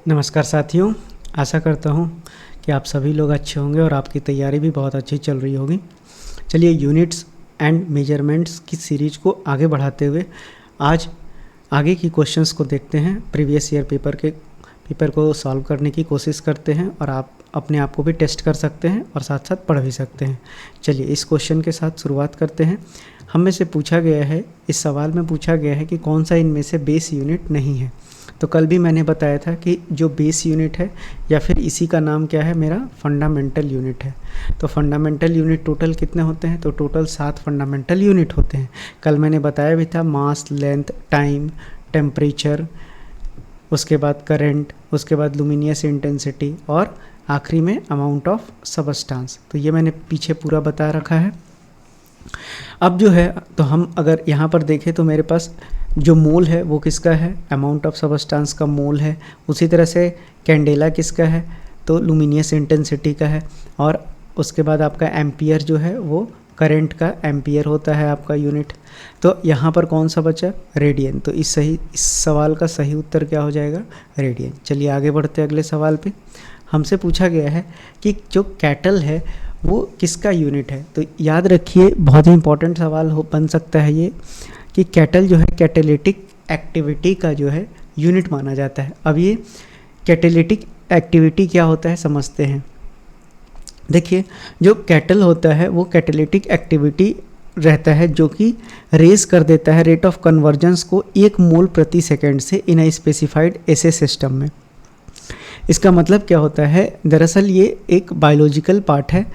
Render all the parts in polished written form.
नमस्कार साथियों, आशा करता हूँ कि आप सभी लोग अच्छे होंगे और आपकी तैयारी भी बहुत अच्छी चल रही होगी। चलिए, यूनिट्स एंड मेजरमेंट्स की सीरीज को आगे बढ़ाते हुए आज आगे की क्वेश्चंस को देखते हैं। प्रीवियस ईयर पेपर को सॉल्व करने की कोशिश करते हैं और आप अपने आप को भी टेस्ट कर सकते हैं और साथ साथ पढ़ भी सकते हैं। चलिए, इस क्वेश्चन के साथ शुरुआत करते हैं। हम में से पूछा गया है, इस सवाल में पूछा गया है कि कौन सा इनमें से बेस यूनिट नहीं है। तो कल भी मैंने बताया था कि जो बेस यूनिट है या फिर इसी का नाम क्या है, मेरा फंडामेंटल यूनिट है। तो फंडामेंटल यूनिट टोटल कितने होते हैं? तो टोटल 7 फंडामेंटल यूनिट होते हैं। कल मैंने बताया भी था, मास, लेंथ, टाइम, टेम्परेचर, उसके बाद करंट, उसके बाद लुमिनियस इंटेंसिटी और आखिरी में अमाउंट ऑफ सबस्टांस। तो ये मैंने पीछे पूरा बता रखा है। अब जो है, तो हम अगर यहाँ पर देखें तो मेरे पास जो मोल है वो किसका है? अमाउंट ऑफ सबस्टांस का मोल है। उसी तरह से कैंडेला किसका है? तो लुमिनियस इंटेंसिटी का है। और उसके बाद आपका एम्पियर जो है वो करंट का एम्पियर होता है आपका यूनिट। तो यहाँ पर कौन सा बचा? रेडियन। तो इस सवाल का सही उत्तर क्या हो जाएगा? रेडियन। चलिए आगे बढ़ते हैं अगले सवाल पे। हमसे पूछा गया है कि जो कैटल है वो किसका यूनिट है। तो याद रखिए, बहुत ही इंपॉर्टेंट सवाल बन सकता है ये, कि कैटल जो है कैटेलिटिक एक्टिविटी का जो है यूनिट माना जाता है। अब ये कैटेलिटिक एक्टिविटी क्या होता है समझते हैं। देखिए, जो कैटल होता है वो कैटेलिटिक एक्टिविटी रहता है जो कि रेज कर देता है रेट ऑफ कन्वर्जेंस को 1 मोल प्रति सेकेंड से इन ए स्पेसिफाइड ऐसे सिस्टम में। इसका मतलब क्या होता है? दरअसल ये एक बायोलॉजिकल पार्ट है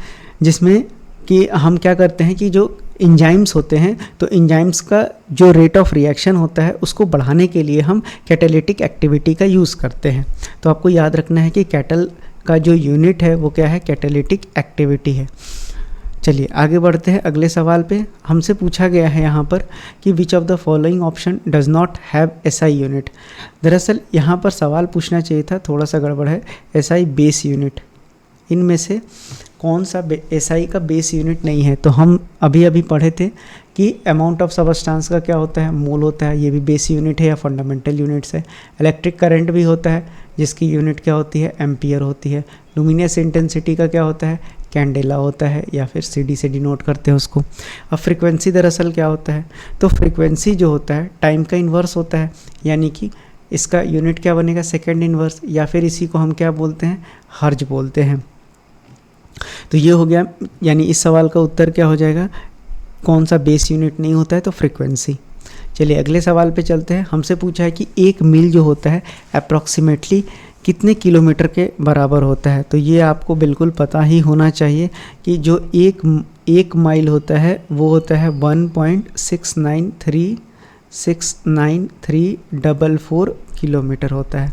जिसमें कि हम क्या करते हैं कि जो इंजाइम्स होते हैं, तो इंजाइम्स का जो रेट ऑफ रिएक्शन होता है उसको बढ़ाने के लिए हम कैटेलिटिक एक्टिविटी का यूज़ करते हैं। तो आपको याद रखना है कि कैटल का जो यूनिट है वो क्या है? कैटेलिटिक एक्टिविटी है। चलिए आगे बढ़ते हैं अगले सवाल पे। हमसे पूछा गया है यहाँ पर कि which of the following option does not have SI unit. दरअसल यहाँ पर सवाल पूछना चाहिए था, थोड़ा सा गड़बड़ है। एसआई बेस यूनिट, इनमें से कौन सा एसआई का बेस यूनिट नहीं है? तो हम अभी पढ़े थे कि अमाउंट ऑफ सबस्टांस का क्या होता है? मोल होता है। ये भी बेस यूनिट है या फंडामेंटल यूनिट्स है। इलेक्ट्रिक करंट भी होता है जिसकी यूनिट क्या होती है? एम्पियर होती है। लुमिनियस इंटेंसिटी का क्या होता है? कैंडेला होता है, या फिर सीडी से डिनोट करते हैं उसको। अब फ्रीक्वेंसी दरअसल क्या होता है? तो फ्रीक्वेंसी जो होता है टाइम का इन्वर्स होता है, यानी कि इसका यूनिट क्या बनेगा? सेकेंड इन्वर्स, या फिर इसी को हम क्या बोलते हैं? हर्ज बोलते हैं। तो ये हो गया, यानी इस सवाल का उत्तर क्या हो जाएगा? कौन सा बेस यूनिट नहीं होता है? तो फ्रीक्वेंसी। चलिए अगले सवाल पे चलते हैं। हमसे पूछा है कि एक मील जो होता है अप्रॉक्सीमेटली कितने किलोमीटर के बराबर होता है। तो ये आपको बिल्कुल पता ही होना चाहिए कि जो एक माइल होता है वो होता है 1.6934 किलोमीटर होता है।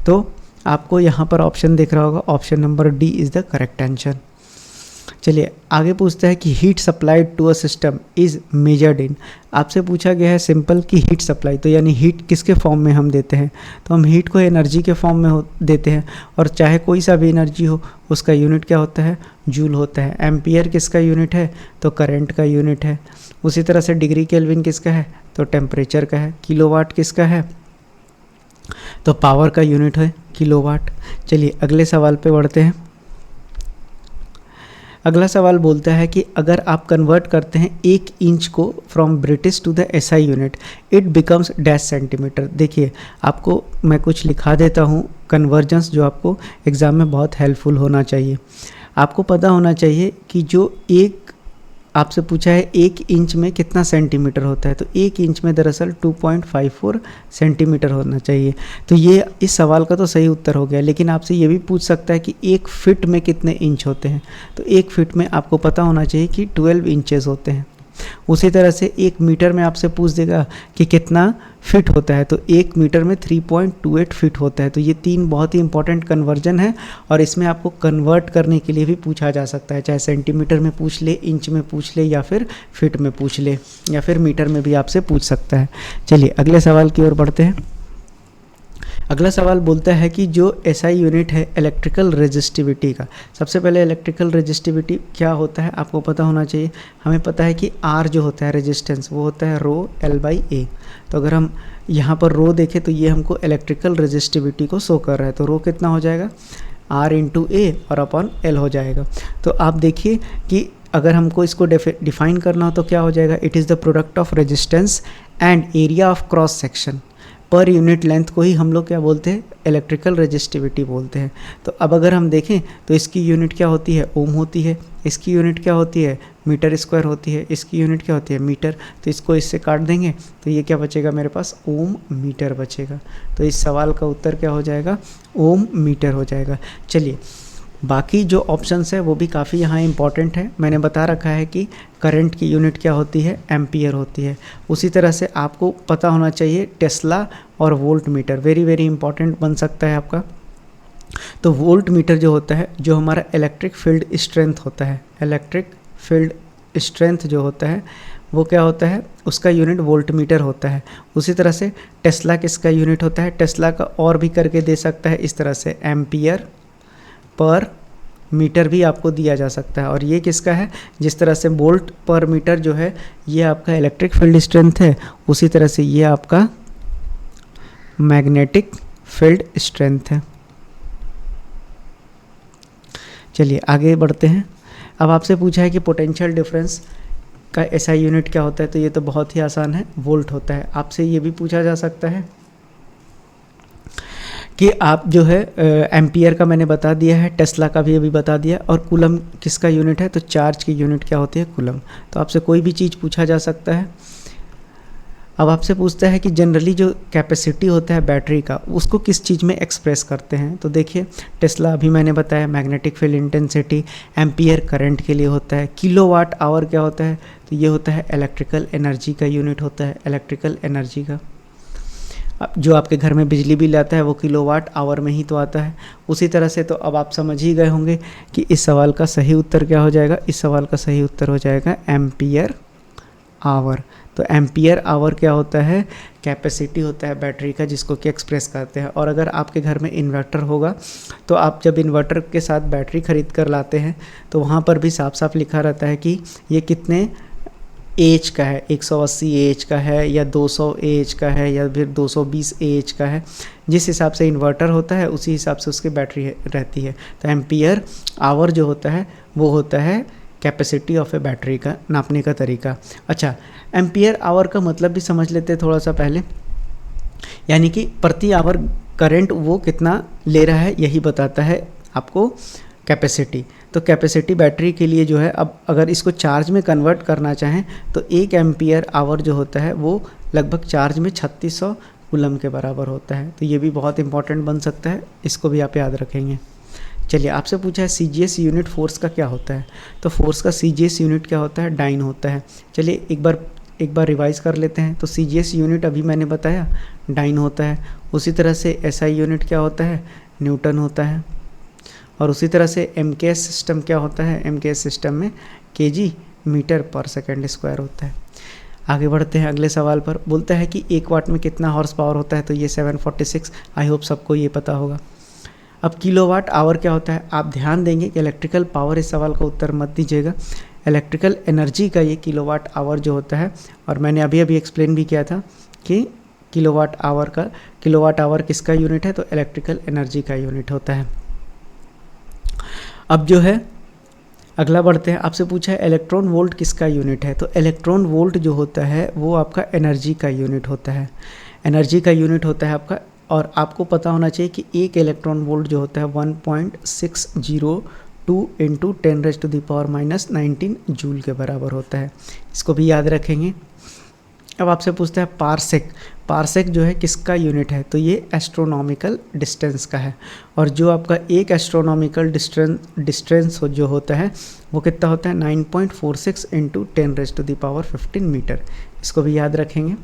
तो आपको यहाँ पर ऑप्शन दिख रहा होगा, option number D is the correct answer. चलिए आगे पूछता है कि heat supplied to a system is measured in. आपसे पूछा गया है सिंपल कि हीट सप्लाई, तो यानी हीट किसके फॉर्म में हम देते हैं? तो हम हीट को एनर्जी के फॉर्म में देते हैं, और चाहे कोई सा भी एनर्जी हो उसका यूनिट क्या होता है? जूल होता है। एम्पियर किसका यूनिट है? तो करंट का यूनिट है। उसी तरह से डिग्री केल्विन किसका है? तो टेम्परेचर का है। किलोवाट किसका है? तो पावर का यूनिट है किलोवाट। चलिए अगले सवाल पे बढ़ते हैं। अगला सवाल बोलता है कि अगर आप कन्वर्ट करते हैं 1 इंच को from British to the SI unit, it becomes dash centimetre. देखिए, आपको मैं कुछ लिखा देता हूँ कन्वर्जेंस, जो आपको एग्ज़ाम में बहुत हेल्पफुल होना चाहिए। आपको पता होना चाहिए कि जो आपसे पूछा है 1 इंच में कितना सेंटीमीटर होता है, तो 1 इंच में दरअसल 2.54 सेंटीमीटर होना चाहिए। तो ये इस सवाल का तो सही उत्तर हो गया, लेकिन आपसे ये भी पूछ सकता है कि 1 फिट में कितने इंच होते हैं। तो 1 फिट में आपको पता होना चाहिए कि 12 इंचेस होते हैं। उसी तरह से 1 मीटर में आपसे पूछ देगा कि कितना फिट होता है, तो 1 मीटर में 3.28 फिट होता है। तो ये 3 बहुत ही इंपॉर्टेंट कन्वर्जन है, और इसमें आपको कन्वर्ट करने के लिए भी पूछा जा सकता है, चाहे सेंटीमीटर में पूछ ले, इंच में पूछ ले, या फिर फिट में पूछ ले, या फिर मीटर में भी आपसे पूछ सकता है। चलिए अगले सवाल की ओर बढ़ते हैं। अगला सवाल बोलता है कि जो एसआई यूनिट है इलेक्ट्रिकल रेजिस्टिविटी का, सबसे पहले इलेक्ट्रिकल रेजिस्टिविटी क्या होता है आपको पता होना चाहिए। हमें पता है कि आर जो होता है रेजिस्टेंस वो होता है रो एल बाई ए। तो अगर हम यहाँ पर रो देखें तो ये हमको इलेक्ट्रिकल रेजिस्टिविटी को शो कर रहा है। तो रो कितना हो जाएगा आर इंटू ए और अपॉन एल हो जाएगा। तो आप देखिए कि अगर हमको इसको डिफाइन करना हो तो क्या हो जाएगा, it is the product of resistance and area of cross section per unit length को ही हम लोग क्या बोलते हैं, इलेक्ट्रिकल रेजिस्टिविटी बोलते हैं। तो अब अगर हम देखें तो इसकी यूनिट क्या होती है, ओम होती है। इसकी यूनिट क्या होती है, मीटर स्क्वायर होती है। इसकी यूनिट क्या होती है, मीटर। तो इसको इससे काट देंगे तो ये क्या बचेगा मेरे पास, ओम मीटर बचेगा। तो इस सवाल का उत्तर क्या हो जाएगा, ओम मीटर हो जाएगा। चलिए बाकी जो ऑप्शंस है वो भी काफ़ी यहाँ इंपॉर्टेंट है। मैंने बता रखा है कि करंट की यूनिट क्या होती है, एम्पियर होती है। उसी तरह से आपको पता होना चाहिए टेस्ला और volt meter, very very important बन सकता है आपका। तो वोल्ट मीटर जो होता है, जो हमारा इलेक्ट्रिक फील्ड स्ट्रेंथ होता है, इलेक्ट्रिक फील्ड स्ट्रेंथ जो होता है वो क्या होता है, उसका यूनिट वोल्ट मीटर होता है। उसी तरह से टेस्ला किसका यूनिट होता है, टेस्ला का और भी करके दे सकता है इस तरह से, एम्पियर पर मीटर भी आपको दिया जा सकता है। और ये किसका है, जिस तरह से वोल्ट पर मीटर जो है ये आपका इलेक्ट्रिक फील्ड स्ट्रेंथ है, उसी तरह से ये आपका मैग्नेटिक फील्ड स्ट्रेंथ है। चलिए आगे बढ़ते हैं। अब आपसे पूछा है कि पोटेंशियल डिफरेंस का एसआई यूनिट क्या होता है, तो ये तो बहुत ही आसान है, वोल्ट होता है। आपसे ये भी पूछा जा सकता है कि आप जो है एम्पियर का मैंने बता दिया है, टेस्ला का भी अभी बता दिया, और कूलम किसका यूनिट है, तो चार्ज की यूनिट क्या होती है, कूलम। तो आपसे कोई भी चीज़ पूछा जा सकता है। अब आपसे पूछता है कि जनरली जो कैपेसिटी होता है बैटरी का उसको किस चीज़ में एक्सप्रेस करते हैं। तो देखिए टेस्ला अभी मैंने बताया magnetic field intensity, ampere current के लिए होता है, किलोवाट आवर क्या होता है, तो ये होता है इलेक्ट्रिकल एनर्जी का यूनिट होता है, इलेक्ट्रिकल एनर्जी का। जो आपके घर में बिजली बिल आता है वो किलोवाट आवर में ही तो आता है। उसी तरह से तो अब आप समझ ही गए होंगे कि इस सवाल का सही उत्तर क्या हो जाएगा, इस सवाल का सही उत्तर हो जाएगा एम्पियर आवर। तो एम्पियर आवर क्या होता है, कैपेसिटी होता है बैटरी का जिसको कि एक्सप्रेस करते हैं। और अगर आपके घर में इन्वर्टर होगा तो आप जब इन्वर्टर के साथ बैटरी खरीद कर लाते हैं तो वहाँ पर भी साफ साफ लिखा रहता है कि ये कितने एच का है, 180 एच का है या 200 एच का है या फिर 220 एच का है। जिस हिसाब से इन्वर्टर होता है उसी हिसाब से उसकी बैटरी रहती है। तो एम्पियर आवर जो होता है वो होता है कैपेसिटी ऑफ ए बैटरी का नापने का तरीका। अच्छा, एम्पियर आवर का मतलब भी समझ लेते हैं थोड़ा सा पहले, यानी कि प्रति आवर करंट वो कितना ले रहा है यही बताता है आपको कैपेसिटी। तो कैपेसिटी बैटरी के लिए जो है, अब अगर इसको चार्ज में कन्वर्ट करना चाहें तो 1 एम्पियर आवर जो होता है वो लगभग चार्ज में 3600 कूलम के बराबर होता है। तो ये भी बहुत इंपॉर्टेंट बन सकता है, इसको भी आप याद रखेंगे। चलिए आपसे पूछा है सीजीएस यूनिट फोर्स का क्या होता है, तो फोर्स का सीजीएस यूनिट क्या होता है, डाइन होता है। चलिए एक बार रिवाइज कर लेते हैं। तो सीजीएस यूनिट अभी मैंने बताया डाइन होता है। उसी तरह से एसआई यूनिट क्या होता है, न्यूटन होता है। और उसी तरह से एमकेएस सिस्टम क्या होता है, एमकेएस सिस्टम में केजी मीटर पर सेकंड स्क्वायर होता है। आगे बढ़ते हैं अगले सवाल पर। बोलता है कि 1 वाट में कितना हॉर्स पावर होता है, तो ये 746। आई होप सबको ये पता होगा। अब किलोवाट आवर क्या होता है, आप ध्यान देंगे कि इलेक्ट्रिकल पावर, इस सवाल का उत्तर मत दीजिएगा, इलेक्ट्रिकल एनर्जी का ये किलोवाट आवर जो होता है। और मैंने अभी एक्सप्लेन भी किया था कि किलोवाट आवर किसका यूनिट है, तो इलेक्ट्रिकल एनर्जी का यूनिट होता है। अब जो है अगला बढ़ते हैं। आपसे पूछा है इलेक्ट्रॉन वोल्ट किसका यूनिट है, तो इलेक्ट्रॉन वोल्ट जो होता है वो आपका एनर्जी का यूनिट होता है, एनर्जी का यूनिट होता है आपका। और आपको पता होना चाहिए कि 1 इलेक्ट्रॉन वोल्ट जो होता है 1.602 इंटू 10⁻⁻19 जूल के बराबर होता है। इसको भी याद रखेंगे। अब आपसे पूछते हैं पारसेक, पारसेक जो है किसका यूनिट है, तो ये एस्ट्रोनॉमिकल डिस्टेंस का है। और जो आपका एक एस्ट्रोनॉमिकल डिस्टेंस जो होता है वो कितना होता है, 9.46 इंटू 10⁻15 मीटर। इसको भी याद रखेंगे।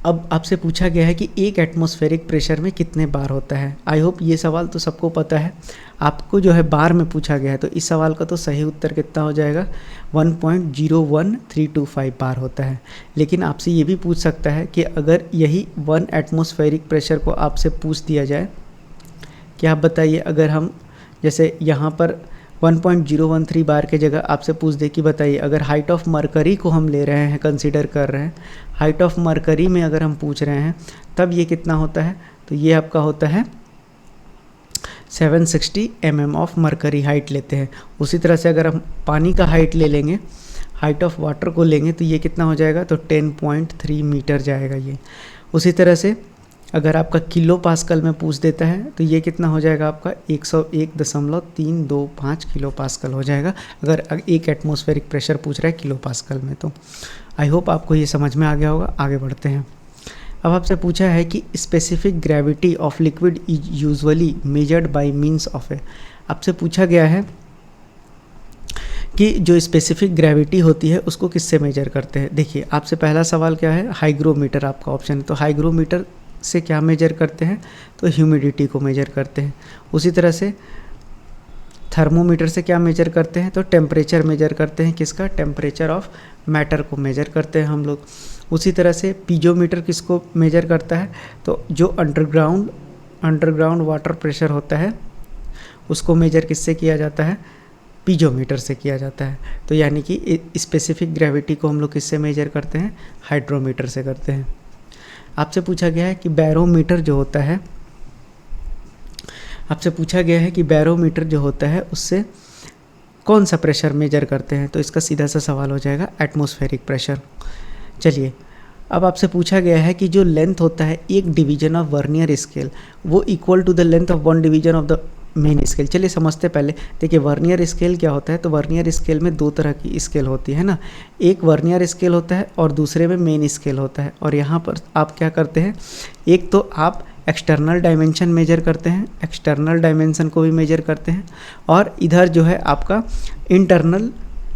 अब आपसे पूछा गया है कि एक एटमॉस्फेरिक प्रेशर में कितने बार होता है। आई होप ये सवाल तो सबको पता है। आपको जो है बार में पूछा गया है, तो इस सवाल का तो सही उत्तर कितना हो जाएगा, 1.01325 बार होता है। लेकिन आपसे ये भी पूछ सकता है कि अगर यही 1 एटमॉस्फेरिक प्रेशर को आपसे पूछ दिया जाए कि आप बताइए, अगर हम जैसे यहाँ पर 1.013 बार के जगह आपसे पूछ दे कि बताइए अगर हाइट ऑफ मरकरी को हम ले रहे हैं, कंसीडर कर रहे हैं, हाइट ऑफ मरकरी में अगर हम पूछ रहे हैं तब ये कितना होता है, तो ये आपका होता है 760 mm ऑफ मरकरी हाइट लेते हैं। उसी तरह से अगर हम पानी का हाइट ले लेंगे, हाइट ऑफ वाटर को लेंगे, तो ये कितना हो जाएगा, तो 10.3 मीटर जाएगा ये। उसी तरह से अगर आपका किलो पास्कल में पूछ देता है तो ये कितना हो जाएगा, आपका 101.325 किलो पास्कल हो जाएगा अगर एक एटमॉस्फेरिक प्रेशर पूछ रहा है किलो पास्कल में। तो आई होप आपको ये समझ में आ गया होगा। आगे बढ़ते हैं। अब आपसे पूछा है कि specific gravity of liquid is usually measured by means of a. आपसे पूछा गया है कि जो स्पेसिफिक ग्रेविटी होती है उसको किससे मेजर करते हैं। देखिए आपसे पहला सवाल क्या है, हाइग्रोमीटर आपका ऑप्शन है। तो हाइग्रोमीटर से क्या मेजर करते हैं, तो ह्यूमिडिटी को मेजर करते हैं। उसी तरह से थर्मोमीटर से क्या मेजर करते हैं, तो टेम्परेचर मेजर करते हैं। किसका, टेम्परेचर ऑफ मैटर को मेजर करते हैं हम लोग। उसी तरह से पीजोमीटर किसको मेजर करता है, तो जो अंडरग्राउंड वाटर प्रेशर होता है उसको मेजर किससे किया जाता है, पीजोमीटर से किया जाता है। तो यानी कि स्पेसिफिक ग्रेविटी को हम लोग किससे मेजर करते हैं, हाइड्रोमीटर से करते हैं। आपसे पूछा गया है कि बैरोमीटर जो होता है, आपसे पूछा गया है कि बैरोमीटर जो होता है उससे कौन सा प्रेशर मेजर करते हैं, तो इसका सीधा सा सवाल हो जाएगा एटमॉस्फेरिक प्रेशर। चलिए अब आपसे पूछा गया है कि जो लेंथ होता है एक डिवीजन ऑफ वर्नियर स्केल वो equal to the length of one division of the main scale. चलिए समझते पहले। देखिए वर्नियर स्केल क्या होता है, तो वर्नियर स्केल में दो तरह की स्केल होती है ना, एक वर्नियर स्केल होता है और दूसरे में मेन स्केल होता है। और यहाँ पर आप क्या करते हैं, एक तो आप एक्सटर्नल डायमेंशन मेजर करते हैं, एक्सटर्नल डायमेंशन को भी मेजर करते हैं, और इधर जो है आपका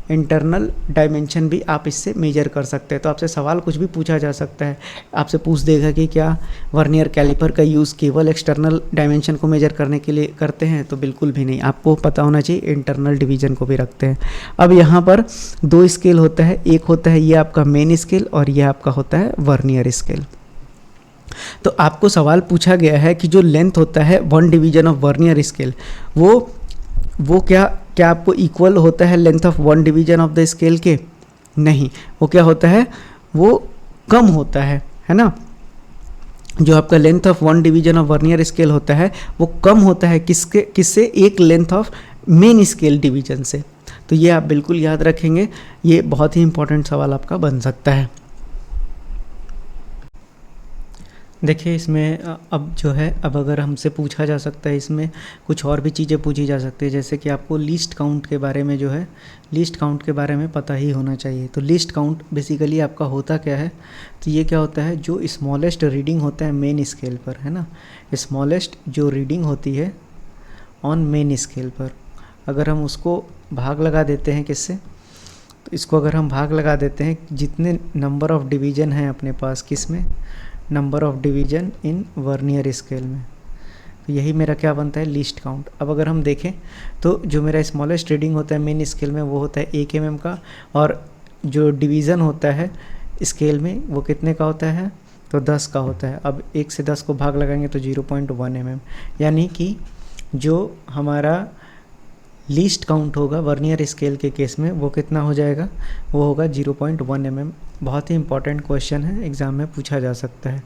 इंटरनल डायमेंशन भी आप इससे मेजर कर सकते हैं। तो आपसे सवाल कुछ भी पूछा जा सकता है। आपसे पूछ देगा कि क्या वर्नियर कैलिपर का यूज़ केवल एक्सटर्नल डायमेंशन को मेजर करने के लिए करते हैं, तो बिल्कुल भी नहीं। आपको पता होना चाहिए इंटरनल डिवीजन को भी रखते हैं। अब यहाँ पर दो स्केल होता है, एक होता है ये आपका मेन स्केल और ये आपका होता है वर्नियर स्केल। तो आपको सवाल पूछा गया है कि जो लेंथ होता है one division of vernier scale वो क्या आपको इक्वल होता है length of one division of the scale के, नहीं, वो क्या होता है, वो कम होता है ना। जो आपका length of one division of vernier scale होता है वो कम होता है किससे, एक length of main scale division से। तो ये आप बिल्कुल याद रखेंगे, ये बहुत ही इंपॉर्टेंट सवाल आपका बन सकता है। देखिए इसमें अब जो है, अब अगर हमसे पूछा जा सकता है, इसमें कुछ और भी चीज़ें पूछी जा सकती है, जैसे कि आपको लीस्ट काउंट के बारे में जो है, लीस्ट काउंट के बारे में पता ही होना चाहिए। तो लीस्ट काउंट बेसिकली आपका होता क्या है, तो ये क्या होता है, जो स्मॉलेस्ट रीडिंग होता है मेन स्केल पर, है ना, स्मॉलेस्ट जो रीडिंग होती है ऑन मेन स्केल पर, अगर हम उसको भाग लगा देते हैं किससे, तो इसको अगर हम भाग लगा देते हैं जितने नंबर ऑफ डिवीज़न हैं अपने पास, किस में, number of division in vernier scale में, तो यही मेरा क्या बनता है, लीस्ट काउंट। अब अगर हम देखें तो जो मेरा स्मॉलेस्ट रीडिंग होता है मेन स्केल में वो होता है 1 mm का, और जो डिवीज़न होता है स्केल में वो कितने का होता है, तो 10 का होता है। अब 1 से 10 को भाग लगाएंगे तो 0.1 mm, यानी कि जो हमारा लीस्ट काउंट होगा वर्नियर स्केल के केस में वो कितना हो जाएगा, वो होगा 0.1 mm। बहुत ही इंपॉर्टेंट क्वेश्चन है, एग्ज़ाम में पूछा जा सकता है।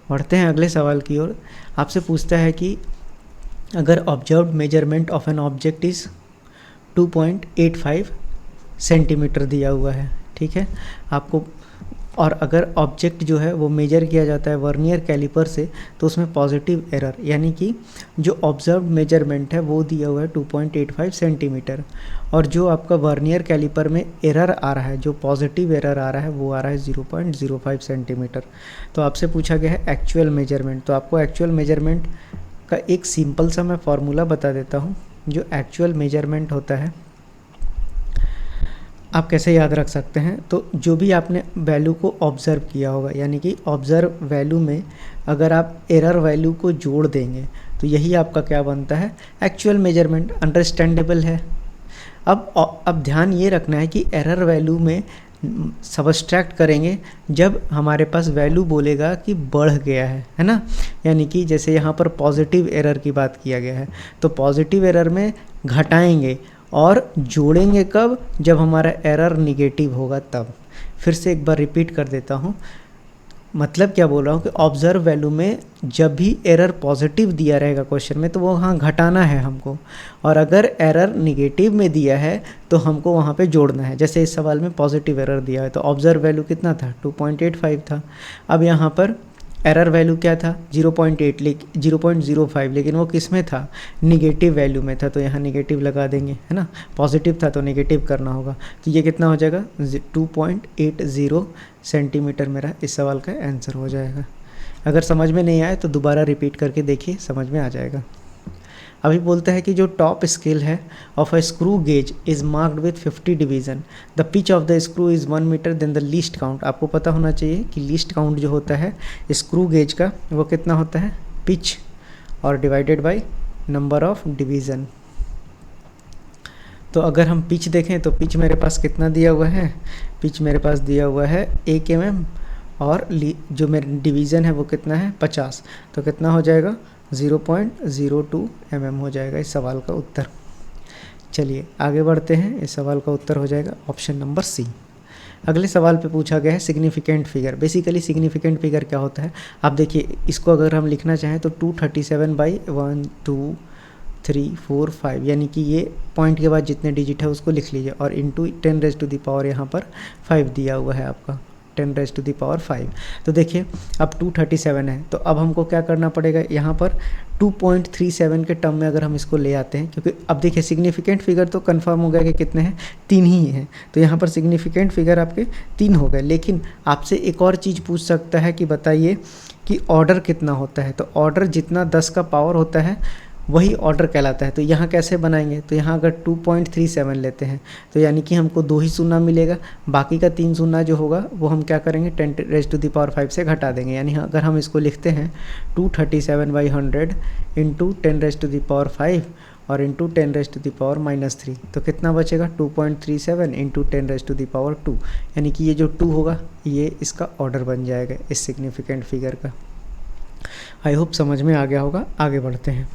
बढ़ते हैं अगले सवाल की ओर। आपसे पूछता है कि अगर observed measurement of an object is 2.85 centimetre दिया हुआ है, ठीक है आपको, और अगर ऑब्जेक्ट जो है वो मेजर किया जाता है वर्नियर कैलिपर से, तो उसमें पॉजिटिव एरर, यानी कि जो ऑब्जर्व्ड मेजरमेंट है वो दिया हुआ है 2.85 सेंटीमीटर, और जो आपका वर्नियर कैलिपर में एरर आ रहा है, जो पॉजिटिव एरर आ रहा है वो आ रहा है 0.05 सेंटीमीटर। तो आपसे पूछा गया है एक्चुअल मेजरमेंट। तो आपको एक्चुअल मेजरमेंट का एक सिंपल सा मैं फार्मूला बता देता हूँ। जो एक्चुअल मेजरमेंट होता है आप कैसे याद रख सकते हैं, तो जो भी आपने वैल्यू को ऑब्ज़र्व किया होगा, यानी कि ऑब्ज़र्व वैल्यू में अगर आप एरर वैल्यू को जोड़ देंगे तो यही आपका क्या बनता है, एक्चुअल मेजरमेंट। अंडरस्टैंडेबल है। अब ध्यान ये रखना है कि एरर वैल्यू में सबट्रैक्ट करेंगे जब हमारे पास वैल्यू बोलेगा कि बढ़ गया है ना। यानी कि जैसे यहाँ पर पॉजिटिव एरर की बात किया गया है, तो पॉजिटिव एरर में घटाएंगे और जोड़ेंगे कब, जब हमारा एरर निगेटिव होगा तब। फिर से एक बार रिपीट कर देता हूँ, मतलब क्या बोल रहा हूँ कि ऑब्ज़र्व वैल्यू में जब भी एरर पॉजिटिव दिया रहेगा क्वेश्चन में तो वो वहाँ घटाना है हमको, और अगर एरर निगेटिव में दिया है तो हमको वहाँ पे जोड़ना है। जैसे इस सवाल में पॉजिटिव एरर दिया है तो ऑब्ज़र्व वैल्यू कितना था, 2.85 था। अब यहाँ पर एरर वैल्यू क्या था, 0.05, लेकिन वो किस में था, निगेटिव वैल्यू में था, तो यहाँ निगेटिव लगा देंगे, है ना। पॉजिटिव था तो निगेटिव करना होगा, तो ये कितना हो जाएगा, 2.80 सेंटीमीटर मेरा इस सवाल का आंसर हो जाएगा। अगर समझ में नहीं आए तो दोबारा रिपीट करके देखिए, समझ में आ जाएगा। अभी बोलता है कि जो टॉप स्केल है of a screw gauge is marked with 50 division, the pitch of the screw is 1 metre, then the least count. आपको पता होना चाहिए कि लीस्ट काउंट जो होता है स्क्रू गेज का वो कितना होता है, पिच और divided by number of division. तो अगर हम पिच देखें तो पिच मेरे पास कितना दिया हुआ है, पिच मेरे पास दिया हुआ है 1 mm, और जो मेरे डिवीज़न है वो कितना है 50, तो कितना हो जाएगा 0.02 mm हो जाएगा इस सवाल का उत्तर। चलिए आगे बढ़ते हैं, इस सवाल का उत्तर हो जाएगा ऑप्शन नंबर सी। अगले सवाल पे पूछा गया है significant figure. Basically significant figure क्या होता है, आप देखिए इसको अगर हम लिखना चाहें तो 237/1 2 3 4 5, यानी कि ये पॉइंट के बाद जितने डिजिट है उसको लिख लीजिए, और इंटू 10⁻⁴ यहाँ पर 5 दिया हुआ है आपका, 10⁻⁵। तो देखिए अब 237 है, तो अब हमको क्या करना पड़ेगा, यहाँ पर 2.37 के टर्म में अगर हम इसको ले आते हैं, क्योंकि अब देखिए सिग्निफिकेंट फिगर तो कंफर्म हो गया कि कितने हैं, 3 ही हैं, तो यहाँ पर सिग्निफिकेंट फिगर आपके 3 हो गए। लेकिन आपसे एक और चीज़ पूछ सकता है कि बताइए कि ऑर्डर कितना होता है, तो ऑर्डर जितना 10 का पावर होता है वही ऑर्डर कहलाता है। तो यहाँ कैसे बनाएंगे, तो यहाँ अगर 2.37 लेते हैं तो यानी कि हमको 2 ही शून्य मिलेगा, बाकी का 3 शून्य जो होगा वो हम क्या करेंगे 10⁻⁵ से घटा देंगे। यानी अगर हम इसको लिखते हैं 237/100 इंटू 10⁻⁵ और इंटू 10⁻⁻³ तो कितना बचेगा 2.37 इंटू 10⁻², यानी कि ये जो 2 होगा ये इसका ऑर्डर बन जाएगा इस सिग्निफिकेंट फिगर का। आई होप समझ में आ गया होगा। आगे बढ़ते हैं।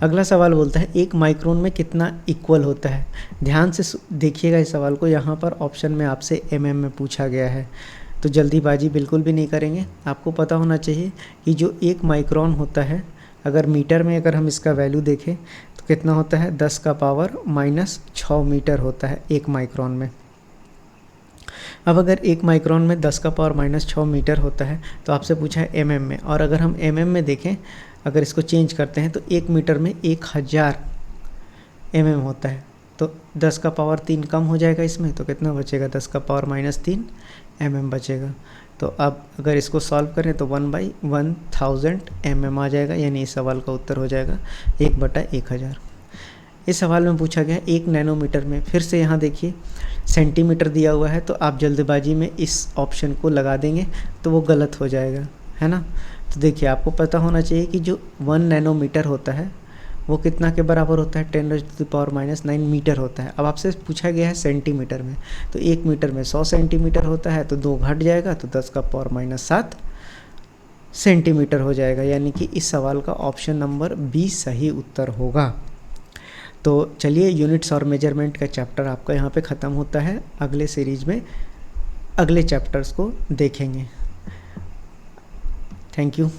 अगला सवाल बोलता है 1 माइक्रोन में कितना इक्वल होता है। ध्यान से देखिएगा इस सवाल को, यहाँ पर ऑप्शन में आपसे mm में पूछा गया है, तो जल्दीबाजी बिल्कुल भी नहीं करेंगे। आपको पता होना चाहिए कि जो 1 माइक्रोन होता है, अगर मीटर में अगर हम इसका वैल्यू देखें तो कितना होता है 10⁻⁻6 मीटर होता है 1 माइक्रोन में। अब अगर 1 माइक्रोन में 10⁻⁻6 मीटर होता है तो आपसे पूछा है mm में, और अगर हम mm में देखें, अगर इसको चेंज करते हैं तो 1 मीटर में 1000 mm होता है, तो 10⁻³ कम हो जाएगा इसमें, तो कितना बचेगा 10⁻³ mm बचेगा। तो अब अगर इसको सॉल्व करें तो 1/1000 mm आ जाएगा, यानी इस सवाल का उत्तर हो जाएगा 1/1000। इस सवाल में पूछा गया 1 नैनोमीटर में, फिर से यहाँ देखिए सेंटीमीटर दिया हुआ है, तो आप जल्दबाजी में इस ऑप्शन को लगा देंगे तो वो गलत हो जाएगा, है ना। तो देखिए आपको पता होना चाहिए कि जो 1 नैनोमीटर होता है वो कितना के बराबर होता है 10⁻⁹ मीटर होता है। अब आपसे पूछा गया है सेंटीमीटर में, तो 1 मीटर में 100 सेंटीमीटर होता है, तो 2 घट जाएगा तो 10⁻⁷ सेंटीमीटर हो जाएगा, यानी कि इस सवाल का ऑप्शन नंबर 20 सही उत्तर होगा। तो चलिए यूनिट्स और मेजरमेंट का चैप्टर आपका यहाँ पे ख़त्म होता है। अगले सीरीज में अगले चैप्टर्स को देखेंगे। Thank you.